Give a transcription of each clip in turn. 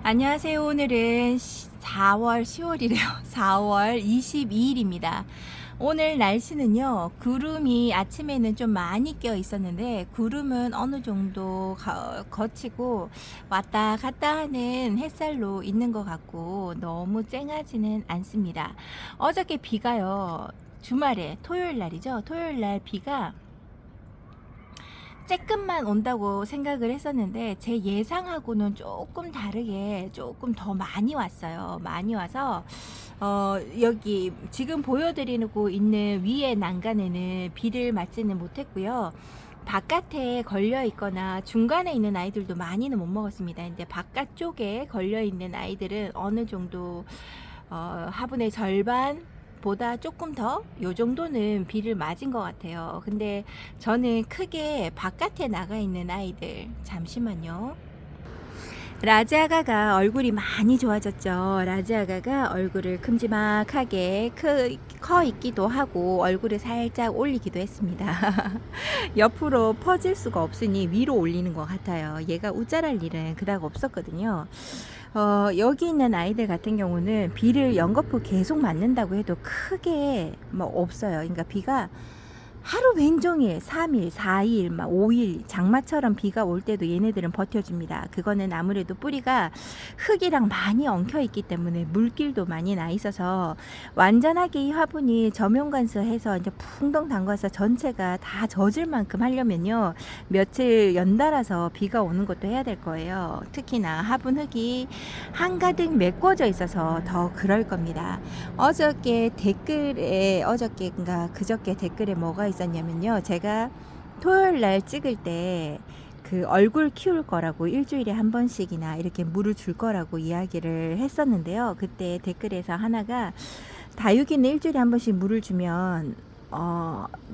안녕하세요. 오늘은 10월이래요. 4월 22일입니다. 오늘 날씨는요, 구름이 아침에는 좀 많이 껴 있었는데, 구름은 어느 정도 거치고 왔다 갔다 하는 햇살로 있는 것 같고, 너무 쨍하지는 않습니다. 어저께 비가요, 주말에, 토요일 날이죠. 토요일 날 비가 쬐끔만 온다고 생각을 했었는데 제 예상하고는 조금 다르게 조금 더 많이 왔어요. 많이 와서 여기 지금 보여드리고 있는 위에 난간에는 비를 맞지는 못했고요. 바깥에 걸려 있거나 중간에 있는 아이들도 많이는 못 먹었습니다. 이제 바깥쪽에 걸려 있는 아이들은 어느 정도 화분의 절반 보다 조금 더 요 정도는 비를 맞은 것 같아요. 근데 저는 크게 바깥에 나가 있는 아이들, 잠시만요. 라지아가가 얼굴이 많이 좋아졌죠. 라지아가가 얼굴을 큼지막하게 커 있기도 하고 얼굴을 살짝 올리기도 했습니다. 옆으로 퍼질 수가 없으니 위로 올리는 것 같아요. 얘가 우짜랄 일은 그닥 없었거든요. 여기 있는 아이들 같은 경우는 비를 연거푸 계속 맞는다고 해도 크게 뭐 없어요. 그러니까 비가 하루 왼종일 3일, 4일, 막 5일 장마처럼 비가 올 때도 얘네들은 버텨줍니다. 그거는 아무래도 뿌리가 흙이랑 많이 엉켜 있기 때문에 물길도 많이 나 있어서 완전하게 이 화분이 저면관수해서 이제 풍덩 담가서 전체가 다 젖을 만큼 하려면요, 며칠 연달아서 비가 오는 것도 해야 될 거예요. 특히나 화분 흙이 한가득 메꿔져 있어서 더 그럴 겁니다. 어저께인가 그저께 댓글에 뭐가 있었냐면요, 제가 토요일 날 찍을 때 그 얼굴 키울 거라고 일주일에 한 번씩이나 이렇게 물을 줄 거라고 이야기를 했었는데요. 그때 댓글에서 하나가, 다육이는 일주일에 한 번씩 물을 주면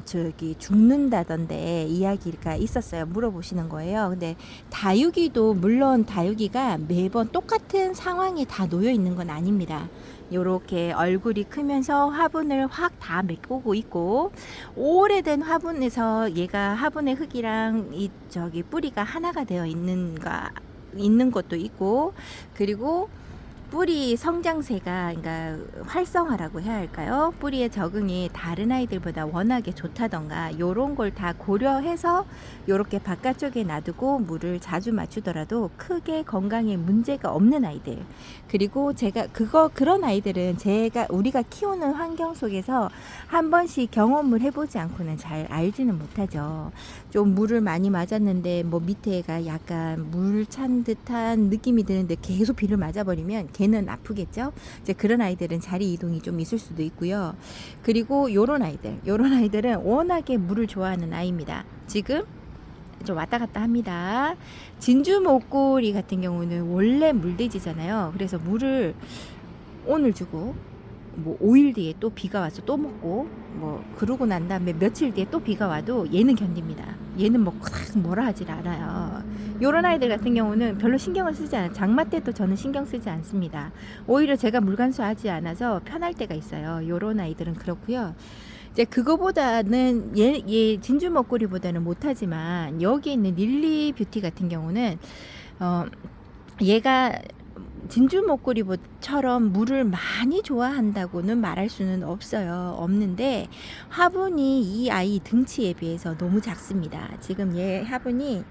저기 죽는다던데 이야기가 있었어요. 물어보시는 거예요. 근데 다육이도 물론 다육이가 매번 똑같은 상황에 다 놓여 있는 건 아닙니다. 요렇게 얼굴이 크면서 화분을 확 다 메꾸고 있고, 오래된 화분에서 얘가 화분의 흙이랑 이 저기 뿌리가 하나가 되어 있는 것도 있고, 그리고 뿌리 성장세가, 그러니까 활성화라고 해야 할까요? 뿌리의 적응이 다른 아이들보다 워낙에 좋다던가 요런 걸 다 고려해서 요렇게 바깥쪽에 놔두고 물을 자주 맞추더라도 크게 건강에 문제가 없는 아이들, 그리고 제가 그런 아이들은 우리가 키우는 환경 속에서 한 번씩 경험을 해보지 않고는 잘 알지는 못하죠. 좀 물을 많이 맞았는데 뭐 밑에가 약간 물 찬 듯한 느낌이 드는데 계속 비를 맞아버리면 걔는 아프겠죠. 이제 그런 아이들은 자리 이동이 좀 있을 수도 있고요. 그리고 요런 아이들은 워낙에 물을 좋아하는 아이입니다. 지금 좀 왔다 갔다 합니다. 진주 목걸이 같은 경우는 원래 물돼지잖아요. 그래서 물을 오늘 주고 뭐 5일 뒤에 또 비가 와서 또 먹고, 뭐 그러고 난 다음에 며칠 뒤에 또 비가 와도 얘는 견딥니다. 얘는 뭐 뭐라 하질 않아요. 요런 아이들 같은 경우는 별로 신경을 쓰지 않아요. 장마 때도 저는 신경 쓰지 않습니다. 오히려 제가 물간수하지 않아서 편할 때가 있어요. 요런 아이들은 그렇고요. 이제 그거보다는 얘 진주 먹구리보다는 못하지만, 여기 있는 릴리 뷰티 같은 경우는 얘가 진주 목구리처럼 물을 많이 좋아한다고는 말할 수는 없는데 화분이 이 아이 등치에 비해서 너무 작습니다. 지금 얘 화분이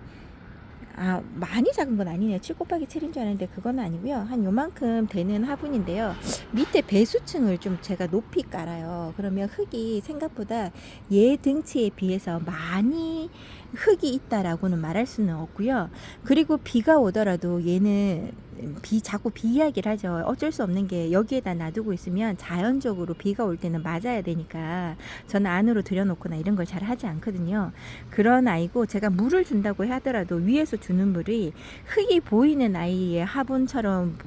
많이 작은 건 아니네요. 7 곱하기 7인 줄 알았는데 그건 아니고요. 한 요만큼 되는 화분인데요. 밑에 배수층을 좀 제가 높이 깔아요. 그러면 흙이 생각보다 얘 등치에 비해서 많이 흙이 있다라고는 말할 수는 없고요. 그리고 비가 오더라도 얘는 자꾸 비 이야기를 하죠. 어쩔 수 없는 게, 여기에다 놔두고 있으면 자연적으로 비가 올 때는 맞아야 되니까 저는 안으로 들여놓거나 이런 걸 잘 하지 않거든요. 그런 아이고, 제가 물을 준다고 하더라도 위에서 주는 물이 흙이 보이는 아이의 화분처럼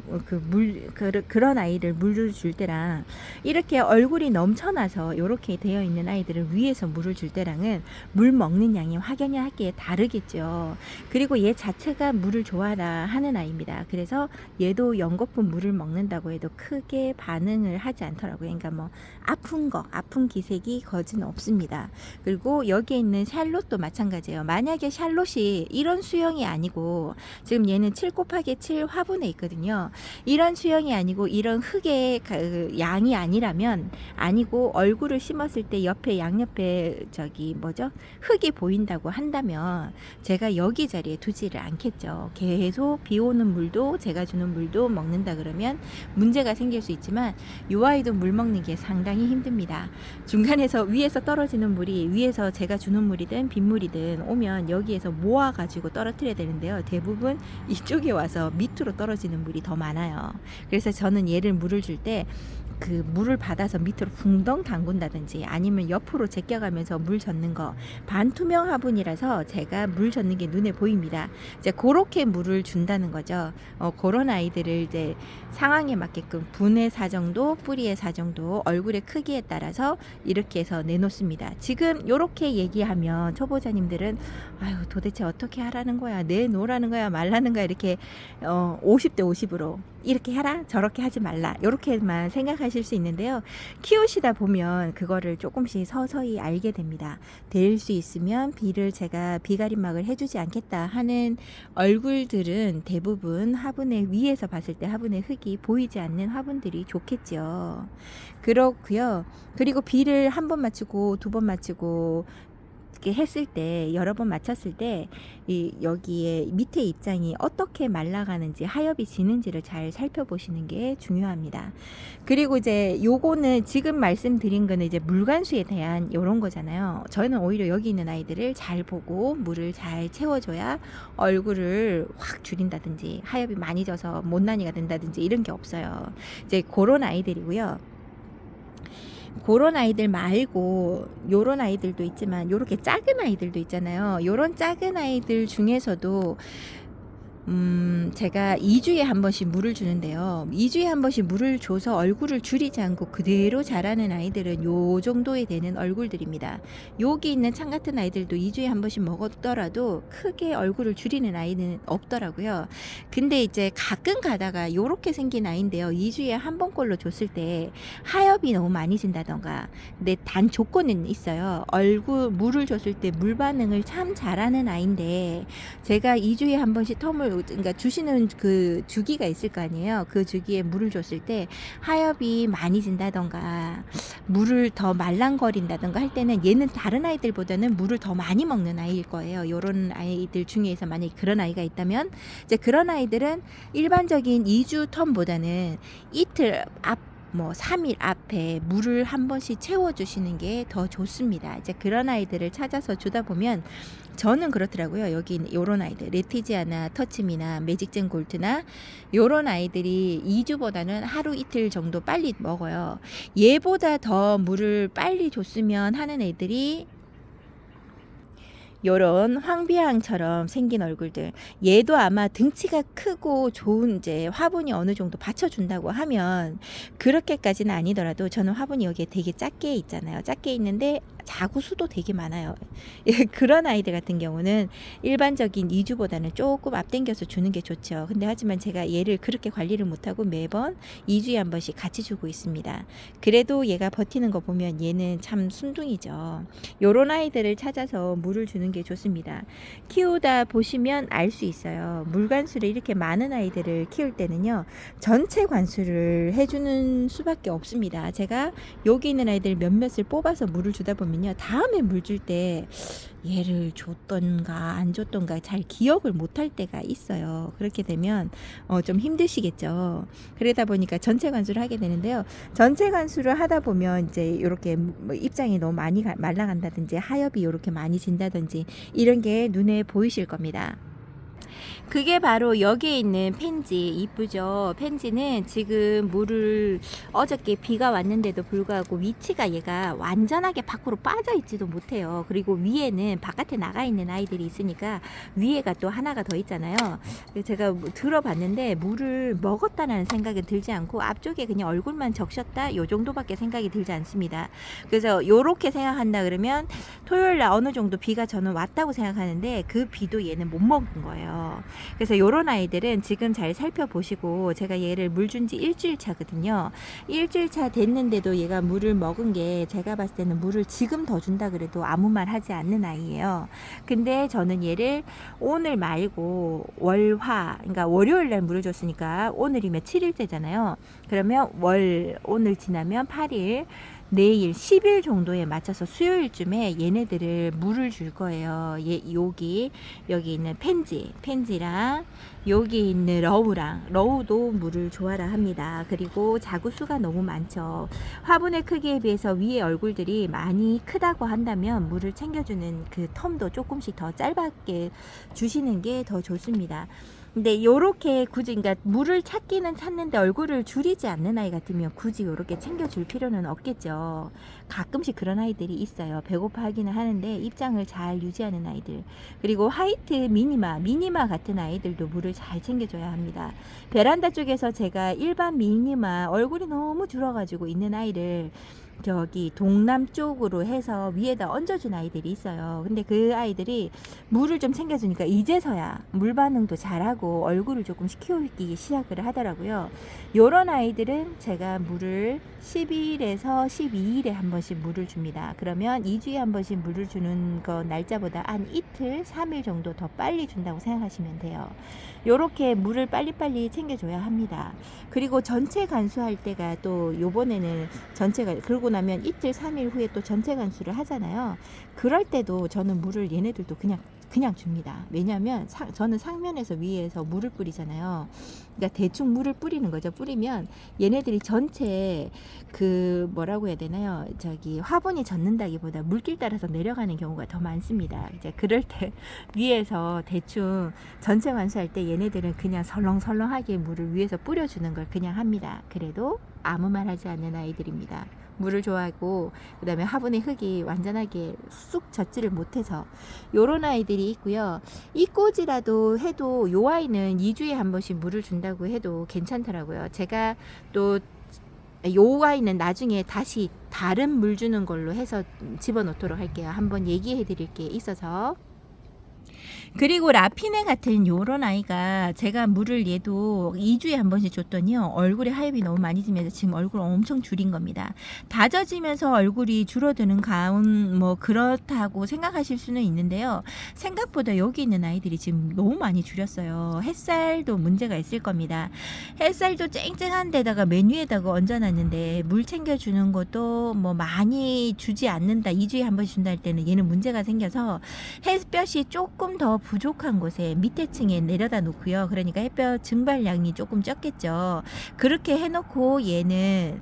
그런 아이를 물을 줄 때랑, 이렇게 얼굴이 넘쳐나서 이렇게 되어 있는 아이들을 위에서 물을 줄 때랑은 물 먹는 양이 확연하게 다르겠죠. 그리고 얘 자체가 물을 좋아하는 아이입니다. 그래서 그래서 얘도 연거푸 물을 먹는다고 해도 크게 반응을 하지 않더라고요. 그러니까 뭐 아픈 기색이 거진 없습니다. 그리고 여기에 있는 샬롯도 마찬가지예요. 만약에 샬롯이 이런 수영이 아니고, 지금 얘는 7 곱하기 7 화분에 있거든요. 이런 수영이 아니고 이런 흙의 양이 아니고 얼굴을 심었을 때 옆에 양옆에 흙이 보인다고 한다면 제가 여기 자리에 두지를 않겠죠. 계속 비 오는 물도 제가 주는 물도 먹는다 그러면 문제가 생길 수 있지만 이 아이도 물 먹는 게 상당히 힘듭니다. 중간에서 위에서 떨어지는 물이, 위에서 제가 주는 물이든 빗물이든 오면 여기에서 모아 가지고 떨어뜨려야 되는데요. 대부분 이쪽에 와서 밑으로 떨어지는 물이 더 많아요. 그래서 저는 얘를 물을 줄 때 그 물을 받아서 밑으로 붕덩 담근다든지 아니면 옆으로 제껴가면서 물 젓는 거, 반투명 화분이라서 제가 물 젓는 게 눈에 보입니다. 이제 그렇게 물을 준다는 거죠. 그런 아이들을 이제 상황에 맞게끔 분의 사정도, 뿌리의 사정도, 얼굴의 크기에 따라서 이렇게 해서 내놓습니다. 지금 이렇게 얘기하면 초보자님들은 아유 도대체 어떻게 하라는 거야, 내놓으라는 거야, 말라는 거야, 이렇게 50대 50으로 이렇게 해라 저렇게 하지 말라 이렇게만 생각하실 수 있는데요. 키우시다 보면 그거를 조금씩 서서히 알게 됩니다. 될 수 있으면 제가 비가림막을 해주지 않겠다 하는 얼굴들은 대부분 화분의 위에서 봤을 때 화분의 흙이 보이지 않는 화분들이 좋겠죠. 그렇고요. 그리고 비를 한 번 맞추고 두 번 맞추고 이렇게 했을 때, 여러 번 맞췄을 때 여기에 밑에 입장이 어떻게 말라가는지, 하엽이 지는지를 잘 살펴보시는 게 중요합니다. 그리고 이제 요거는 지금 말씀드린 거는 이제 물관수에 대한 요런 거잖아요. 저는 오히려 여기 있는 아이들을 잘 보고 물을 잘 채워줘야 얼굴을 확 줄인다든지 하엽이 많이 져서 못난이가 된다든지 이런 게 없어요. 이제 그런 아이들이고요. 그런 아이들 말고 요런 아이들도 있지만 요렇게 작은 아이들도 있잖아요. 요런 작은 아이들 중에서도 제가 2주에 한 번씩 물을 주는데요. 2주에 한 번씩 물을 줘서 얼굴을 줄이지 않고 그대로 자라는 아이들은 요 정도에 되는 얼굴들입니다. 여기 있는 창 같은 아이들도 2주에 한 번씩 먹었더라도 크게 얼굴을 줄이는 아이는 없더라고요. 근데 이제 가끔 가다가 요렇게 생긴 아이인데요. 2주에 한 번꼴로 줬을 때 하엽이 너무 많이 진다던가, 근데 단 조건은 있어요. 물을 줬을 때 물 반응을 참 잘하는 아이인데 제가 2주에 한 번씩 그러니까 주시는 그 주기가 있을 거 아니에요. 그 주기에 물을 줬을 때 하엽이 많이 진다던가 물을 더 말랑거린다던가 할 때는 얘는 다른 아이들보다는 물을 더 많이 먹는 아이일 거예요. 요런 아이들 중에서 만약에 그런 아이가 있다면 이제 그런 아이들은 일반적인 2주 텀보다는 이틀 3일 앞에 물을 한 번씩 채워주시는 게 더 좋습니다. 이제 그런 아이들을 찾아서 주다 보면 저는 그렇더라고요. 여기 요런 아이들, 레티지아나 터치미나 매직젠 골트나 요런 아이들이 2주보다는 하루 이틀 정도 빨리 먹어요. 얘보다 더 물을 빨리 줬으면 하는 애들이 요런 황비앙처럼 생긴 얼굴들, 얘도 아마 등치가 크고 좋은 이제 화분이 어느 정도 받쳐준다고 하면 그렇게까지는 아니더라도 저는 화분이 여기에 되게 작게 있잖아요. 작게 있는데 자구 수도 되게 많아요. 그런 아이들 같은 경우는 일반적인 2주보다는 조금 앞당겨서 주는 게 좋죠. 근데 하지만 제가 얘를 그렇게 관리를 못하고 매번 2주에 한 번씩 같이 주고 있습니다. 그래도 얘가 버티는 거 보면 얘는 참 순둥이죠. 요런 아이들을 찾아서 물을 주는 게 좋습니다. 키우다 보시면 알 수 있어요. 물관수를 이렇게 많은 아이들을 키울 때는요, 전체 관수를 해주는 수밖에 없습니다. 제가 여기 있는 아이들 몇몇을 뽑아서 물을 주다 보면요, 다음에 물 줄 때 얘를 줬던가 안 줬던가 잘 기억을 못할 때가 있어요. 그렇게 되면 좀 힘드시겠죠. 그러다 보니까 전체 관수를 하게 되는데요. 전체 관수를 하다 보면 이제 이렇게 입장이 너무 많이 말라간다든지 하엽이 이렇게 많이 진다든지 이런 게 눈에 보이실 겁니다. 그게 바로 여기에 있는 펜지, 이쁘죠? 펜지는 지금 물을 어저께 비가 왔는데도 불구하고 위치가 얘가 완전하게 밖으로 빠져 있지도 못해요. 그리고 위에는 바깥에 나가 있는 아이들이 있으니까 위에가 또 하나가 더 있잖아요. 제가 들어봤는데 물을 먹었다는 생각은 들지 않고 앞쪽에 그냥 얼굴만 적셨다 요 정도밖에 생각이 들지 않습니다. 그래서 요렇게 생각한다 그러면 토요일날 어느 정도 비가 저는 왔다고 생각하는데 그 비도 얘는 못 먹은 거예요. 있어요. 그래서 요런 아이들은 지금 잘 살펴보시고, 제가 얘를 물 준 지 일주일 차거든요. 일주일 차 됐는데도 얘가 물을 먹은 게, 제가 봤을 때는 물을 지금 더 준다 그래도 아무 말 하지 않는 아이예요. 근데 저는 얘를 오늘 말고 월화, 그러니까 월요일 날 물을 줬으니까 오늘이면 7일째잖아요. 그러면 오늘 지나면 8일, 내일 10일 정도에 맞춰서 수요일쯤에 얘네들을 물을 줄 거예요. 여기 있는 펜지랑 여기 있는 러우도 물을 줘라 합니다. 그리고 자구수가 너무 많죠. 화분의 크기에 비해서 위에 얼굴들이 많이 크다고 한다면 물을 챙겨주는 그 텀도 조금씩 더 짧게 주시는 게 더 좋습니다. 근데 요렇게 굳이, 그러니까 물을 찾기는 찾는데 얼굴을 줄이지 않는 아이 같으면 굳이 요렇게 챙겨줄 필요는 없겠죠. 가끔씩 그런 아이들이 있어요. 배고파하기는 하는데 입장을 잘 유지하는 아이들. 그리고 화이트 미니마 같은 아이들도 물을 잘 챙겨줘야 합니다. 베란다 쪽에서 제가 일반 미니마 얼굴이 너무 줄어가지고 있는 아이를 저기 동남쪽으로 해서 위에다 얹어준 아이들이 있어요. 근데 그 아이들이 물을 좀 챙겨주니까 이제서야 물 반응도 잘하고 얼굴을 조금씩 키우기 시작을 하더라고요. 요런 아이들은 제가 물을 10일에서 12일에 한 번씩 물을 줍니다. 그러면 2주에 한 번씩 물을 주는 거 날짜보다 한 이틀, 3일 정도 더 빨리 준다고 생각하시면 돼요. 요렇게 물을 빨리빨리 챙겨줘야 합니다. 그리고 전체 간수할 때가 또 요번에는 전체가, 그러고 나면 이틀 3일 후에 또 전체 간수를 하잖아요. 그럴 때도 저는 물을 얘네들도 그냥 줍니다. 왜냐하면 저는 상면에서 위에서 물을 뿌리잖아요. 그러니까 대충 물을 뿌리는 거죠. 뿌리면 얘네들이 전체 그 뭐라고 해야 되나요? 저기 화분이 젖는다기보다 물길 따라서 내려가는 경우가 더 많습니다. 이제 그럴 때 위에서 대충 전체 관수할 때 얘네들은 그냥 설렁설렁하게 물을 위에서 뿌려주는 걸 그냥 합니다. 그래도 아무 말 하지 않는 아이들입니다. 물을 좋아하고, 그 다음에 화분의 흙이 완전하게 쑥 젖지를 못해서 요런 아이들이 있고요. 이꼬지라도 해도 요 아이는 2주에 한 번씩 물을 준다고 해도 괜찮더라고요. 제가 또 요 아이는 나중에 다시 다른 물 주는 걸로 해서 집어넣도록 할게요. 한번 얘기해 드릴 게 있어서. 그리고 라피네 같은 요런 아이가 제가 물을 얘도 2주에 한 번씩 줬더니요, 얼굴에 하엽이 너무 많이 지면서 지금 얼굴 엄청 줄인 겁니다. 다져지면서 얼굴이 줄어드는 가운 뭐 그렇다고 생각하실 수는 있는데요, 생각보다 여기 있는 아이들이 지금 너무 많이 줄였어요. 햇살도 문제가 있을 겁니다. 햇살도 쨍쨍한 데다가 메뉴에다가 얹어놨는데 물 챙겨주는 것도 뭐 많이 주지 않는다, 2주에 한 번씩 준다 할 때는 얘는 문제가 생겨서 햇볕이 조금 더 부족한 곳에 밑에 층에 내려다 놓고요. 그러니까 햇볕 증발량이 조금 적겠죠. 그렇게 해놓고 얘는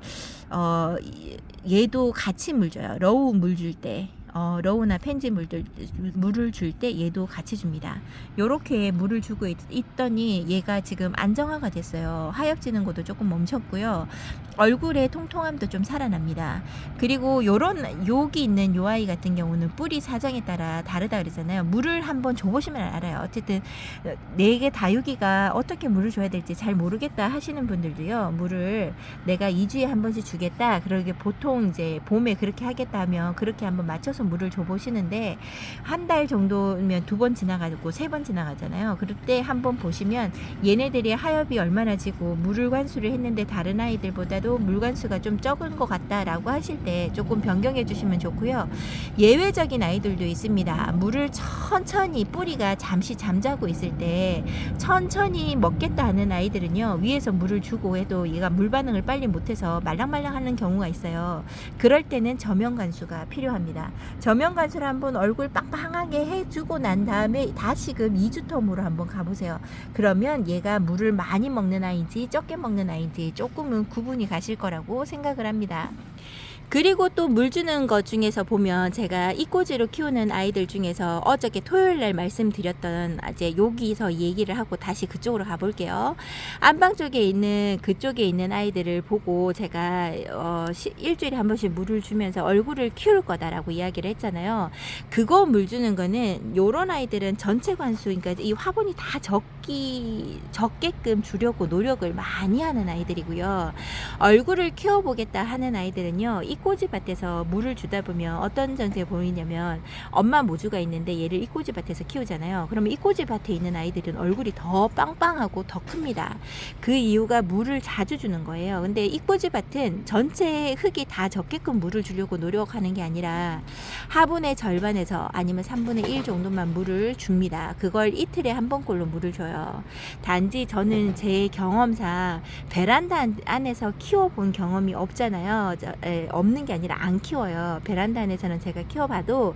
얘도 같이 물 줘요. 러우 물 줄 때. 러우나 펜지 물을 줄 때 얘도 같이 줍니다. 요렇게 물을 주고 있더니 얘가 지금 안정화가 됐어요. 하엽지는 것도 조금 멈췄고요. 얼굴의 통통함도 좀 살아납니다. 그리고 여기 있는 요 아이 같은 경우는 뿌리 사정에 따라 다르다 그러잖아요. 물을 한번 줘보시면 알아요. 어쨌든 4개 다육이가 어떻게 물을 줘야 될지 잘 모르겠다 하시는 분들도요, 물을 내가 2주에 한 번씩 주겠다, 그러게 보통 이제 봄에 그렇게 하겠다 하면 그렇게 한번 맞춰서 물을 줘보시는데, 한 달 정도면 2번 지나가고 3번 지나가잖아요. 그럴 때 한번 보시면 얘네들이 하엽이 얼마나 지고 물을 관수를 했는데 다른 아이들보다도 물 관수가 좀 적은 것 같다라고 하실 때 조금 변경해 주시면 좋고요. 예외적인 아이들도 있습니다. 물을 천천히, 뿌리가 잠시 잠자고 있을 때 천천히 먹겠다 하는 아이들은요, 위에서 물을 주고 해도 얘가 물 반응을 빨리 못해서 말랑말랑 하는 경우가 있어요. 그럴 때는 저면 관수가 필요합니다. 저면 관수를 한번 얼굴 빵빵하게 해주고 난 다음에 다시금 2주 텀으로 한번 가보세요. 그러면 얘가 물을 많이 먹는 아이인지 적게 먹는 아이인지 조금은 구분이 가실 거라고 생각을 합니다. 그리고 또 물 주는 것 중에서 보면 제가 이꼬지로 키우는 아이들 중에서 어저께 토요일날 말씀드렸던, 이제 여기서 얘기를 하고 다시 그쪽으로 가볼게요. 안방 쪽에 있는 그쪽에 있는 아이들을 보고 제가 일주일에 한 번씩 물을 주면서 얼굴을 키울 거다라고 이야기를 했잖아요. 그거 물 주는 거는 요런 아이들은 전체 관수, 그러니까 이 화분이 다 먹이 적게끔 주려고 노력을 많이 하는 아이들이고요. 얼굴을 키워보겠다 하는 아이들은요, 이꼬지밭에서 물을 주다 보면 어떤 전세 보이냐면, 엄마 모주가 있는데 얘를 이꼬지밭에서 키우잖아요. 그러면 이꼬지밭에 있는 아이들은 얼굴이 더 빵빵하고 더 큽니다. 그 이유가 물을 자주 주는 거예요. 근데 이꼬지밭은 전체 흙이 다 적게끔 물을 주려고 노력하는 게 아니라 화분의 절반에서 아니면 3분의 1 정도만 물을 줍니다. 그걸 이틀에 한 번꼴로 물을 줘요. 단지 저는 제 경험상 베란다 안에서 키워본 경험이 없잖아요. 없는 게 아니라 안 키워요. 베란다 안에서는 제가 키워봐도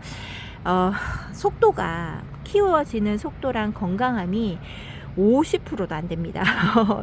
속도가, 키워지는 속도랑 건강함이 50%도 안 됩니다.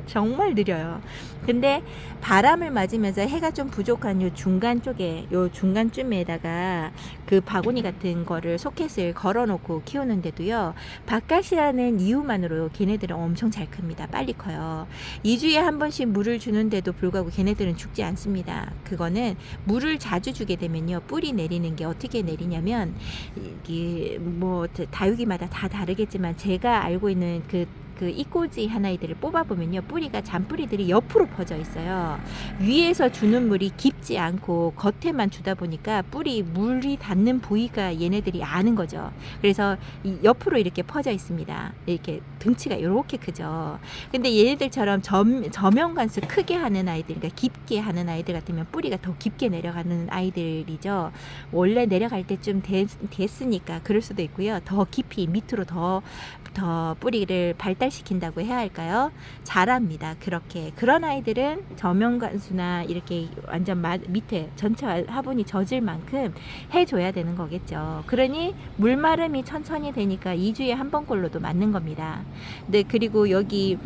정말 느려요. 근데 바람을 맞으면서 해가 좀 부족한 요 중간 쪽에, 요 중간쯤에다가 그 바구니 같은 거를 소켓을 걸어 놓고 키우는데도요, 바깥이라는 이유만으로 걔네들은 엄청 잘 큽니다. 빨리 커요. 2주에 한 번씩 물을 주는데도 불구하고 걔네들은 죽지 않습니다. 그거는 물을 자주 주게 되면요, 뿌리 내리는 게 어떻게 내리냐면, 이게 뭐 다육이마다 다 다르겠지만 제가 알고 있는 그 이꼬지 하나이들을 뽑아보면요, 뿌리가 잔뿌리들이 옆으로 퍼져 있어요. 위에서 주는 물이 깊지 않고 겉에만 주다 보니까 물이 닿는 부위가 얘네들이 아는 거죠. 그래서 이 옆으로 이렇게 퍼져 있습니다. 이렇게 등치가 이렇게 크죠. 근데 얘네들처럼 저면관수 크게 하는 아이들, 그러니까 깊게 하는 아이들 같으면 뿌리가 더 깊게 내려가는 아이들이죠. 원래 내려갈 때쯤 됐으니까 그럴 수도 있고요. 더 깊이 밑으로 더 뿌리를 발달시킨다고 해야 할까요? 잘합니다. 그렇게. 그런 아이들은 저면관수나 이렇게 완전 밑에 전체 화분이 젖을 만큼 해줘야 되는 거겠죠. 그러니 물마름이 천천히 되니까 2주에 한 번꼴로도 맞는 겁니다. 네, 그리고 여기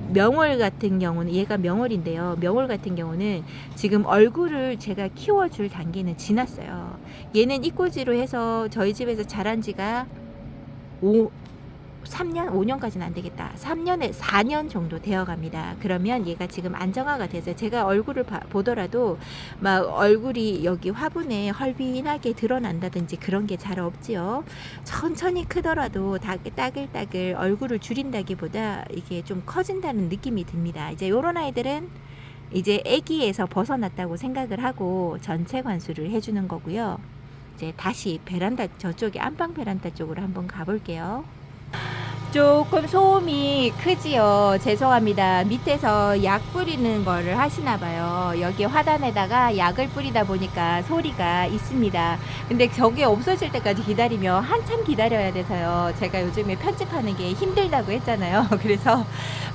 명월 같은 경우는, 얘가 명월인데요. 명월 같은 경우는 지금 얼굴을 제가 키워줄 단계는 지났어요. 얘는 이꼬지로 해서 저희 집에서 자란 지가 3년? 5년까지는 안 되겠다. 3년에 4년 정도 되어 갑니다. 그러면 얘가 지금 안정화가 돼서 제가 얼굴을 보더라도 막 얼굴이 여기 화분에 헐빈하게 드러난다든지 그런 게 잘 없지요. 천천히 크더라도 따글따글 얼굴을 줄인다기보다 이게 좀 커진다는 느낌이 듭니다. 이제 요런 아이들은 이제 아기에서 벗어났다고 생각을 하고 전체 관수를 해주는 거고요. 이제 다시 베란다, 저쪽에 안방 베란다 쪽으로 한번 가볼게요. 조금 소음이 크지요. 죄송합니다. 밑에서 약 뿌리는 거를 하시나 봐요. 여기 화단에다가 약을 뿌리다 보니까 소리가 있습니다. 근데 저게 없어질 때까지 기다리면 한참 기다려야 돼서요. 제가 요즘에 편집하는 게 힘들다고 했잖아요. 그래서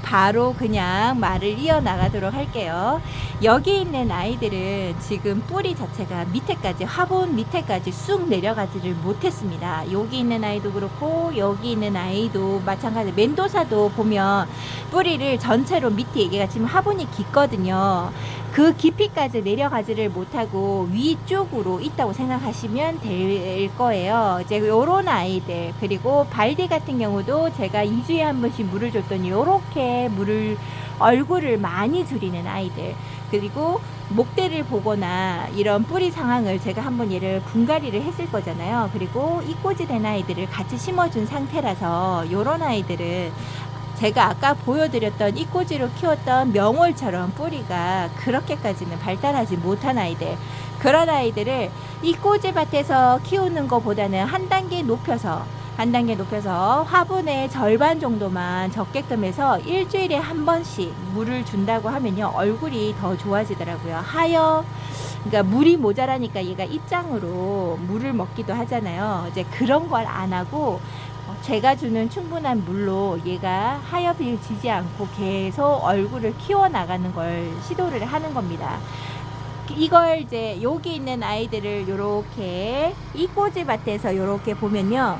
바로 그냥 말을 이어나가도록 할게요. 여기 있는 아이들은 지금 뿌리 자체가 밑에까지, 화분 밑에까지 쑥 내려가지를 못했습니다. 여기 있는 아이도 그렇고 여기 있는 아이도 마찬가지. 멘도사도 보면 뿌리를 전체로 밑에, 얘가 지금 화분이 깊거든요. 그 깊이까지 내려가지를 못하고 위쪽으로 있다고 생각하시면 될 거예요. 이제 요런 아이들, 그리고 발디 같은 경우도 제가 2주에 한 번씩 물을 줬더니 요렇게 얼굴을 많이 줄이는 아이들, 그리고 목대를 보거나 이런 뿌리 상황을 제가 한번 얘를 분갈이를 했을 거잖아요. 그리고 이꼬지 된 아이들을 같이 심어준 상태라서 요런 아이들은 제가 아까 보여드렸던 이꼬지로 키웠던 명월처럼 뿌리가 그렇게까지는 발달하지 못한 아이들, 그런 아이들을 이꼬지 밭에서 키우는 것보다는 한 단계 높여서 화분의 절반 정도만 적게끔 해서 일주일에 한 번씩 물을 준다고 하면요, 얼굴이 더 좋아지더라고요. 그러니까 물이 모자라니까 얘가 입장으로 물을 먹기도 하잖아요. 이제 그런 걸 안 하고 제가 주는 충분한 물로 얘가 하얘지지 않고 계속 얼굴을 키워나가는 걸 시도를 하는 겁니다. 이걸 이제 여기 있는 아이들을 요렇게 이꼬지 밭에서 요렇게 보면요,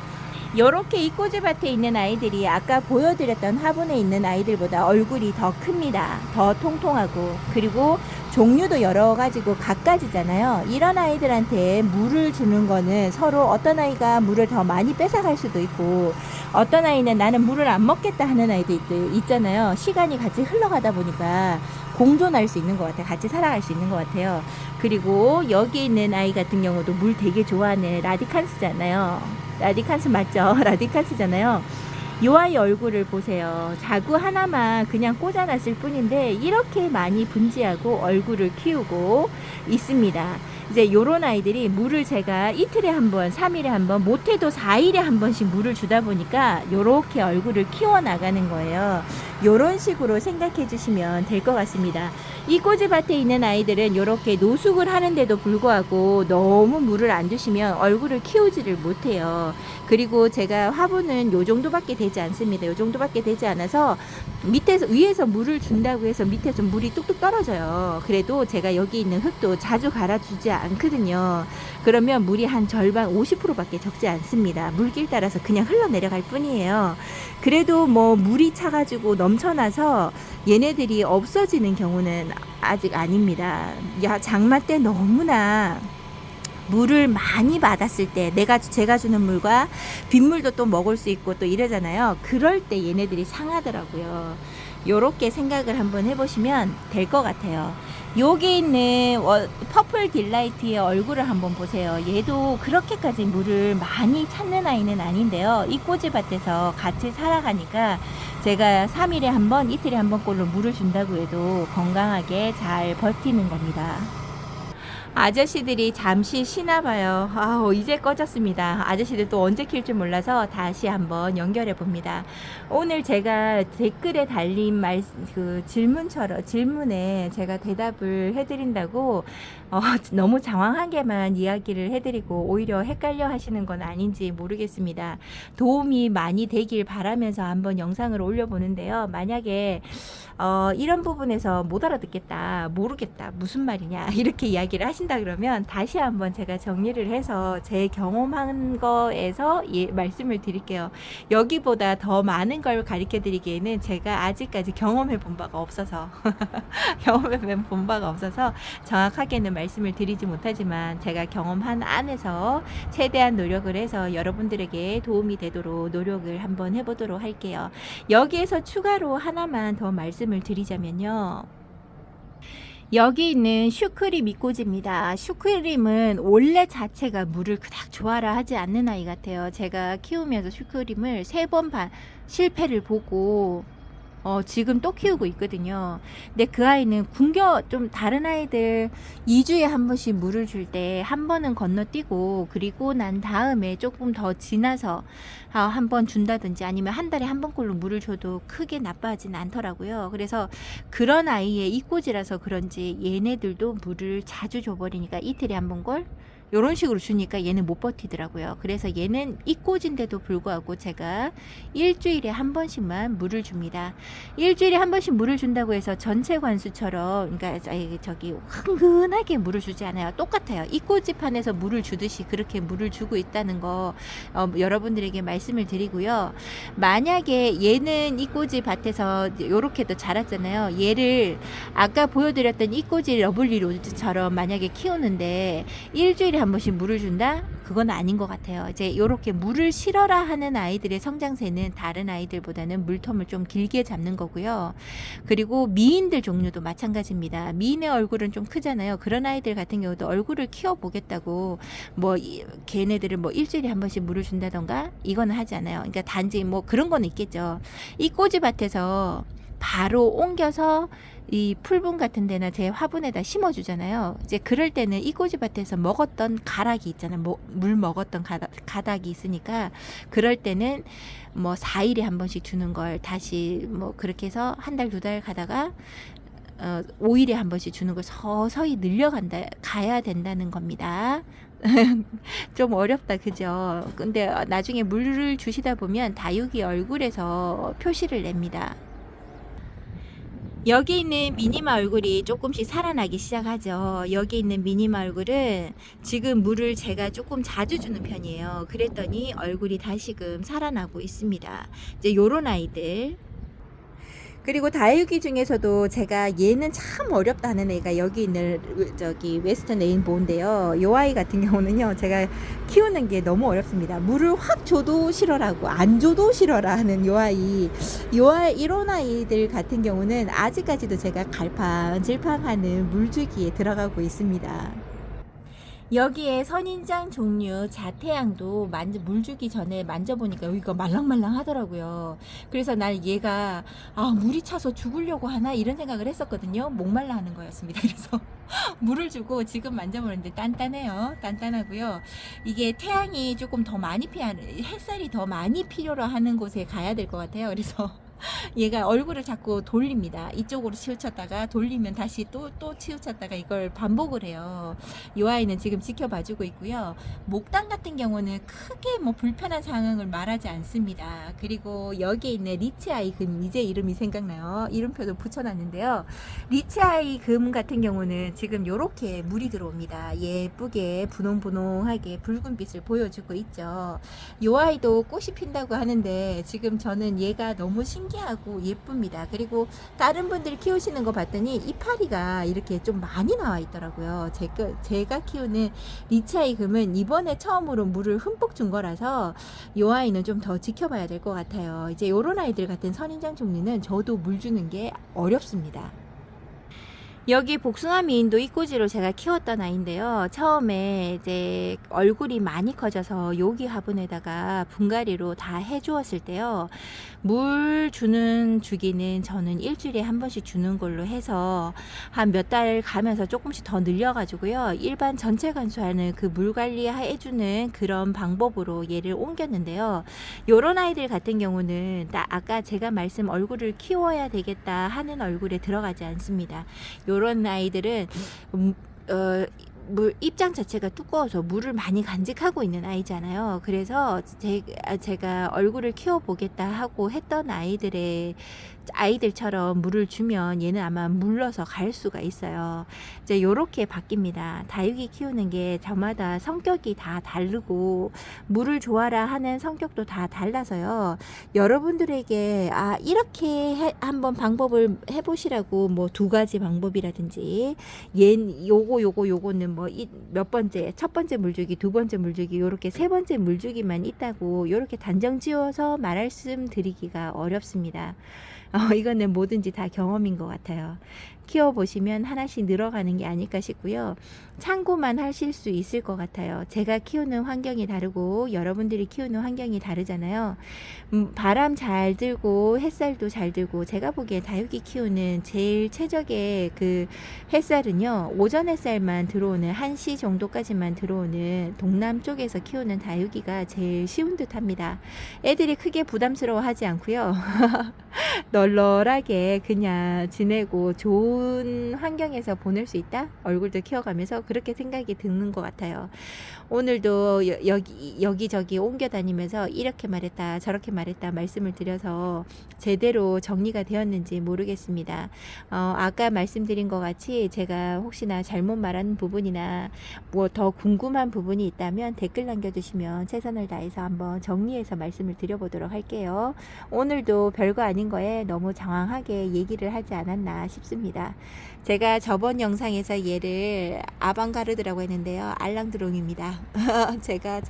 요렇게 이꼬지 밭에 있는 아이들이 아까 보여드렸던 화분에 있는 아이들보다 얼굴이 더 큽니다. 더 통통하고, 그리고 종류도 여러 가지고 각가지잖아요. 이런 아이들한테 물을 주는 거는 서로 어떤 아이가 물을 더 많이 뺏어갈 수도 있고, 어떤 아이는 나는 물을 안 먹겠다 하는 아이도 있잖아요. 시간이 같이 흘러가다 보니까 공존할 수 있는 것 같아요. 같이 살아갈 수 있는 것 같아요. 그리고 여기 있는 아이 같은 경우도 물 되게 좋아하는 라디칸스잖아요. 라디칸스 맞죠? 라디칸스잖아요. 요 아이 얼굴을 보세요. 자구 하나만 그냥 꽂아놨을 뿐인데 이렇게 많이 분지하고 얼굴을 키우고 있습니다. 이제 요런 아이들이 물을 제가 이틀에 한 번, 3일에 한 번, 못해도 4일에 한 번씩 물을 주다 보니까 요렇게 얼굴을 키워 나가는 거예요. 요런 식으로 생각해 주시면 될 것 같습니다. 이 꼬지밭에 있는 아이들은 요렇게 노숙을 하는데도 불구하고 너무 물을 안 주시면 얼굴을 키우지를 못해요. 그리고 제가 화분은 요 정도밖에 되지 않습니다. 요 정도밖에 되지 않아서 밑에서 위에서 물을 준다고 해서 밑에서 물이 뚝뚝 떨어져요. 그래도 제가 여기 있는 흙도 자주 갈아주지 않거든요. 그러면 물이 한 절반 50%밖에 적지 않습니다. 물길 따라서 그냥 흘러내려갈 뿐이에요. 그래도 뭐 물이 차가지고 넘쳐나서 얘네들이 없어지는 경우는 아직 아닙니다. 야, 장마 때 너무나 물을 많이 받았을 때 제가 주는 물과 빗물도 또 먹을 수 있고 또 이러잖아요. 그럴 때 얘네들이 상하더라고요. 요렇게 생각을 한번 해보시면 될 것 같아요. 여기 있는 퍼플 딜라이트의 얼굴을 한번 보세요. 얘도 그렇게까지 물을 많이 찾는 아이는 아닌데요. 이 꼬지밭에서 같이 살아가니까 제가 3일에 한 번, 이틀에 한 번꼴로 물을 준다고 해도 건강하게 잘 버티는 겁니다. 아저씨들이 잠시 쉬나 봐요. 아우, 이제 꺼졌습니다. 아저씨들 또 언제 킬 줄 몰라서 다시 한번 연결해 봅니다. 오늘 제가 댓글에 달린 질문에 제가 대답을 해드린다고 너무 장황하게만 이야기를 해드리고 오히려 헷갈려 하시는 건 아닌지 모르겠습니다. 도움이 많이 되길 바라면서 한번 영상을 올려보는데요. 만약에 이런 부분에서 못 알아듣겠다, 모르겠다, 무슨 말이냐 이렇게 이야기를 하신다 그러면 다시 한번 제가 정리를 해서 제 경험한 거에서 말씀을 드릴게요. 여기보다 더 많은 걸 가르쳐 드리기에는 제가 아직까지 경험해 본 바가 없어서 정확하게는 말씀을 드리지 못하지만 제가 경험한 안에서 최대한 노력을 해서 여러분들에게 도움이 되도록 노력을 한번 해보도록 할게요. 여기에서 추가로 하나만 더 말씀을 드리자면요. 여기 있는 슈크림 이꼬지입니다. 슈크림은 원래 자체가 물을 그닥 좋아라 하지 않는 아이 같아요. 제가 키우면서 슈크림을 3번 반 실패를 보고 지금 또 키우고 있거든요. 근데 그 아이는 좀 다른 아이들 2주에 한 번씩 물을 줄 때 한 번은 건너뛰고 그리고 난 다음에 조금 더 지나서 한 번 준다든지 아니면 한 달에 한 번꼴로 물을 줘도 크게 나빠하진 않더라고요. 그래서 그런 아이의 이꼬지라서 그런지 얘네들도 물을 자주 줘버리니까 이틀에 한 번꼴 요런 식으로 주니까 얘는 못 버티더라고요. 그래서 얘는 이꼬지인데도 불구하고 제가 일주일에 한 번씩만 물을 줍니다. 일주일에 한 번씩 물을 준다고 해서 전체 관수처럼 그러니까 저기 흥건하게 물을 주지 않아요. 똑같아요. 이꼬지판에서 물을 주듯이 그렇게 물을 주고 있다는 거 여러분들에게 말씀을 드리고요. 만약에 얘는 이꼬지 밭에서 요렇게도 자랐잖아요. 얘를 아까 보여드렸던 이꼬지 러블리 로즈처럼 만약에 키우는데 일주일에 한 번씩 물을 준다? 그건 아닌 것 같아요. 이제 이렇게 물을 실어라 하는 아이들의 성장세는 다른 아이들보다는 물텀을 좀 길게 잡는 거고요. 그리고 미인들 종류도 마찬가지입니다. 미인의 얼굴은 좀 크잖아요. 그런 아이들 같은 경우도 얼굴을 키워보겠다고 걔네들을 일주일에 한 번씩 물을 준다던가 이거는 하지 않아요. 그러니까 단지 그런 건 있겠죠. 이 꼬지밭에서 바로 옮겨서 이 풀분 같은 데나 제 화분에다 심어주잖아요. 이제 그럴 때는 이 꼬지밭에서 먹었던 가락이 있잖아요. 물 먹었던 가닥이 있으니까 그럴 때는 4일에 한 번씩 주는 걸 다시 그렇게 해서 한 달, 2달 가다가 5일에 한 번씩 주는 걸 서서히 가야 된다는 겁니다. 좀 어렵다, 그죠? 근데 나중에 물을 주시다 보면 다육이 얼굴에서 표시를 냅니다. 여기 있는 미니마 얼굴이 조금씩 살아나기 시작하죠. 여기 있는 미니마 얼굴은 지금 물을 제가 조금 자주 주는 편이에요. 그랬더니 얼굴이 다시금 살아나고 있습니다. 이제 요런 아이들. 그리고 다육이 중에서도 제가 얘는 참 어렵다 하는 애가 여기 있는 웨스턴 레인보우인데요. 이 아이 같은 경우는요, 제가 키우는 게 너무 어렵습니다. 물을 확 줘도 싫어라고 안 줘도 싫어라 하는 이런 아이들 같은 경우는 아직까지도 제가 갈팡질팡하는 물주기에 들어가고 있습니다. 여기에 선인장 종류 자태양도 물 주기 전에 만져보니까 여기가 말랑말랑 하더라고요. 그래서 난 얘가 물이 차서 죽으려고 하나 이런 생각을 했었거든요. 목말라 하는 거였습니다. 그래서 물을 주고 지금 만져보는데 단단해요. 단단하고요. 이게 태양이 조금 더 많이 햇살이 더 많이 필요로 하는 곳에 가야 될 것 같아요. 그래서 얘가 얼굴을 자꾸 돌립니다. 이쪽으로 치우쳤다가 돌리면 다시 또 치우쳤다가 이걸 반복을 해요. 이 아이는 지금 지켜봐주고 있고요. 목단 같은 경우는 크게 뭐 불편한 상황을 말하지 않습니다. 그리고 여기에 있는 리치아이 금, 이제 이름이 생각나요. 이름표도 붙여놨는데요. 리치아이 금 같은 경우는 지금 이렇게 물이 들어옵니다. 예쁘게 분홍분홍하게 붉은빛을 보여주고 있죠. 이 아이도 꽃이 핀다고 하는데 지금 저는 얘가 너무 신기하고 예쁩니다. 그리고 다른 분들이 키우시는 거 봤더니 이파리가 이렇게 좀 많이 나와 있더라고요. 제가 키우는 리치아이 금은 이번에 처음으로 물을 흠뻑 준 거라서 이 아이는 좀 더 지켜봐야 될 것 같아요. 이제 요런 아이들 같은 선인장 종류는 저도 물 주는 게 어렵습니다. 여기 복숭아 미인도 이꼬지로 제가 키웠던 아이인데요. 처음에 이제 얼굴이 많이 커져서 여기 화분에다가 분갈이로 다 해주었을 때요. 물 주는 주기는 저는 일주일에 한 번씩 주는 걸로 해서 한 몇 달 가면서 조금씩 더 늘려가지고요. 일반 전체 관수하는 그 물 관리 해주는 그런 방법으로 얘를 옮겼는데요. 요런 아이들 같은 경우는 아까 제가 말씀 얼굴을 키워야 되겠다 하는 얼굴에 들어가지 않습니다. 요런 아이들은 물 입장 자체가 두꺼워서 물을 많이 간직하고 있는 아이잖아요. 그래서 제가 얼굴을 키워보겠다 하고 했던 아이들처럼 물을 주면 얘는 아마 물러서 갈 수가 있어요. 이제 요렇게 바뀝니다. 다육이 키우는 게 저마다 성격이 다 다르고 물을 좋아라 하는 성격도 다 달라서요. 여러분들에게 이렇게 한번 방법을 해보시라고 뭐 2가지 방법이라든지 요거는 뭐 몇 번째, 첫 번째 물주기, 2번째 물주기, 요렇게 3번째 물주기만 있다고 요렇게 단정 지어서 말씀드리기가 어렵습니다. 이거는 뭐든지 다 경험인 것 같아요. 키워보시면 하나씩 늘어가는 게 아닐까 싶고요. 참고만 하실 수 있을 것 같아요. 제가 키우는 환경이 다르고 여러분들이 키우는 환경이 다르잖아요. 바람 잘 들고 햇살도 잘 들고 제가 보기에 다육이 키우는 제일 최적의 그 햇살은요. 오전 햇살만 들어오는 1시 정도까지만 들어오는 동남쪽에서 키우는 다육이가 제일 쉬운 듯 합니다. 애들이 크게 부담스러워하지 않고요. 널널하게 그냥 지내고 좋은 환경에서 보낼 수 있다? 얼굴도 키워가면서 그렇게 생각이 드는 것 같아요. 오늘도 여기저기 옮겨 다니면서 이렇게 말했다 저렇게 말했다 말씀을 드려서 제대로 정리가 되었는지 모르겠습니다. 아까 말씀드린 것 같이 제가 혹시나 잘못 말한 부분이나 뭐 더 궁금한 부분이 있다면 댓글 남겨주시면 최선을 다해서 한번 정리해서 말씀을 드려보도록 할게요. 오늘도 별거 아닌 거에 너무 장황하게 얘기를 하지 않았나 싶습니다. 제가 저번 영상에서 얘를 아방가르드라고 했는데요. 알랑드롱입니다. 제가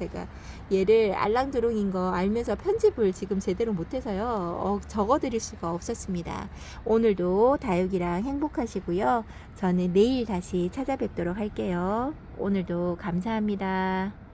얘를 알랑드롱인 거 알면서 편집을 지금 제대로 못해서요. 적어드릴 수가 없었습니다. 오늘도 다육이랑 행복하시고요. 저는 내일 다시 찾아뵙도록 할게요. 오늘도 감사합니다.